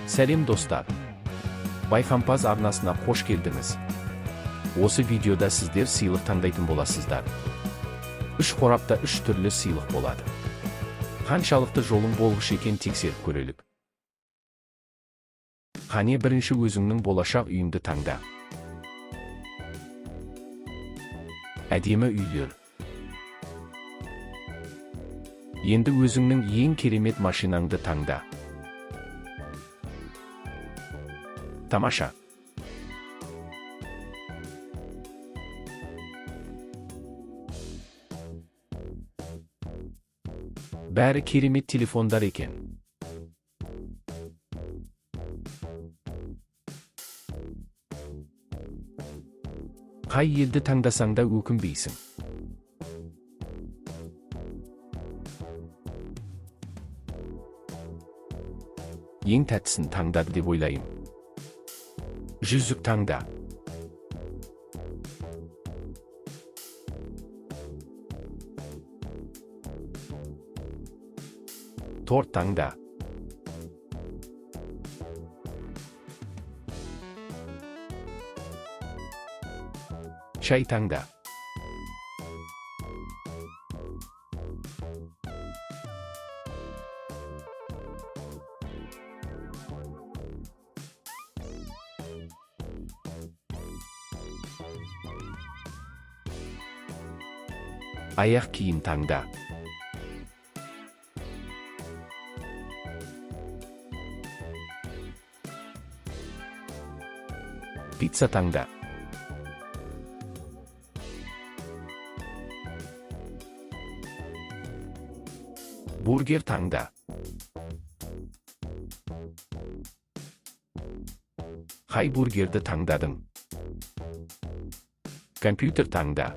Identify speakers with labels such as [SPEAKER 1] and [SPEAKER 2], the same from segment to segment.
[SPEAKER 1] Сәлем достар. Байқампаз арнасына қош келдіңіз. Осы видеода сіздер сыйлық таңдайтын боласыздар. 3 қорапта 3 түрлі сыйлық болады. Қаншалықты жолың болғыш екен тексеріп көрелік. Қане бірінші өзіңнің болашақ үйіңді таңда. Әдемі үйлер. Енді өзіңнің ең керемет машинаңды таңда. Тамаша. Бәрі керемет телефондар екен. Қай елді таңдасаң да өкінбейсің. Ең тәттісін таңдады деп ойлаймын. Жүзік таңда. Торт таңда. Шай таңда. Аяқ киім таңда. Пицца таңда. Бургер таңда. Қай бургерді таңдадың? Компьютер таңда.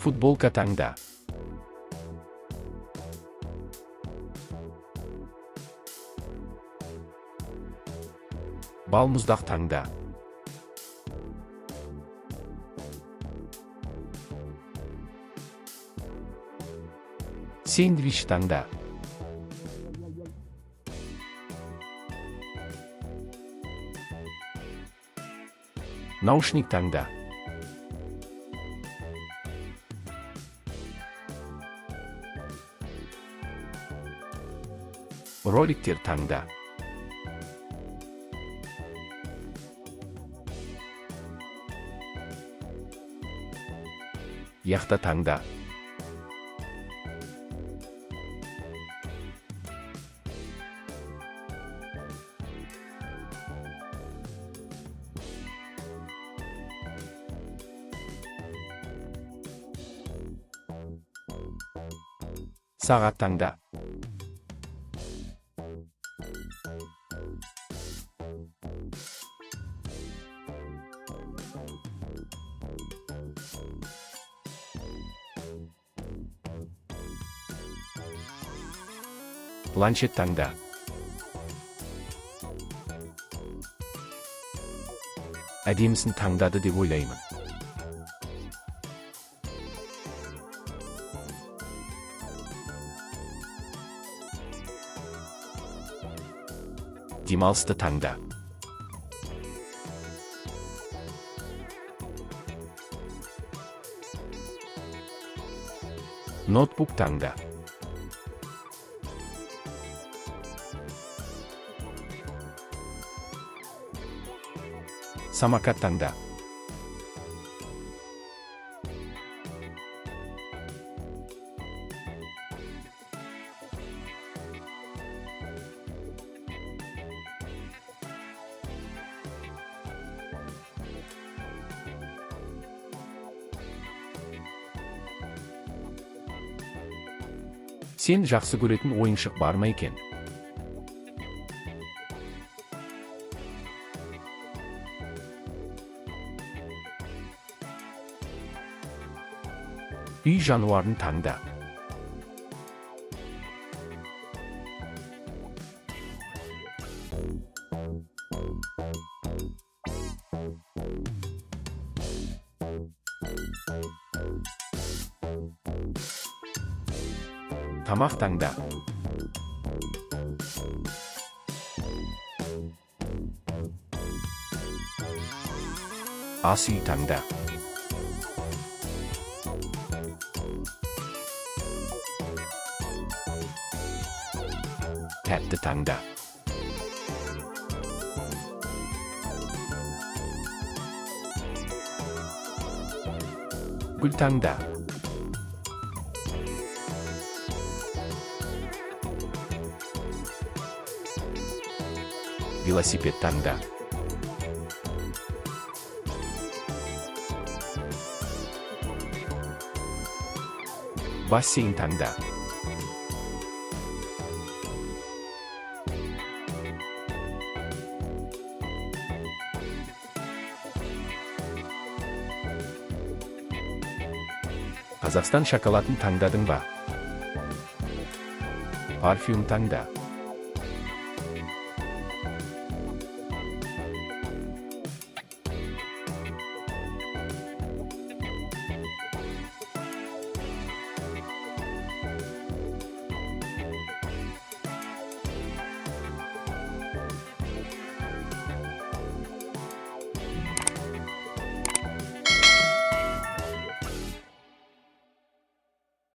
[SPEAKER 1] Футболка таңда. Балмұздақ таңда. Сэндвич таңда. Наушник таңда. Роликтер таңда. Яхта таңда. Сағат таңда. Планшет таңда. Әдемісін таңдады деп ойлаймын. Демалысты таңда. Ноутбук таңда. Самокат таңда. Сен жақсы көретін ойыншық бар ма екен? Үй жануарын таңда. Тамақ таңда. Ас үй таңда. Тәтті таңда. Гүл таңда. Велосипед таңда. Бассейн таңда. Қазақстан шоколадын таңдадың ба? Парфюм таңда.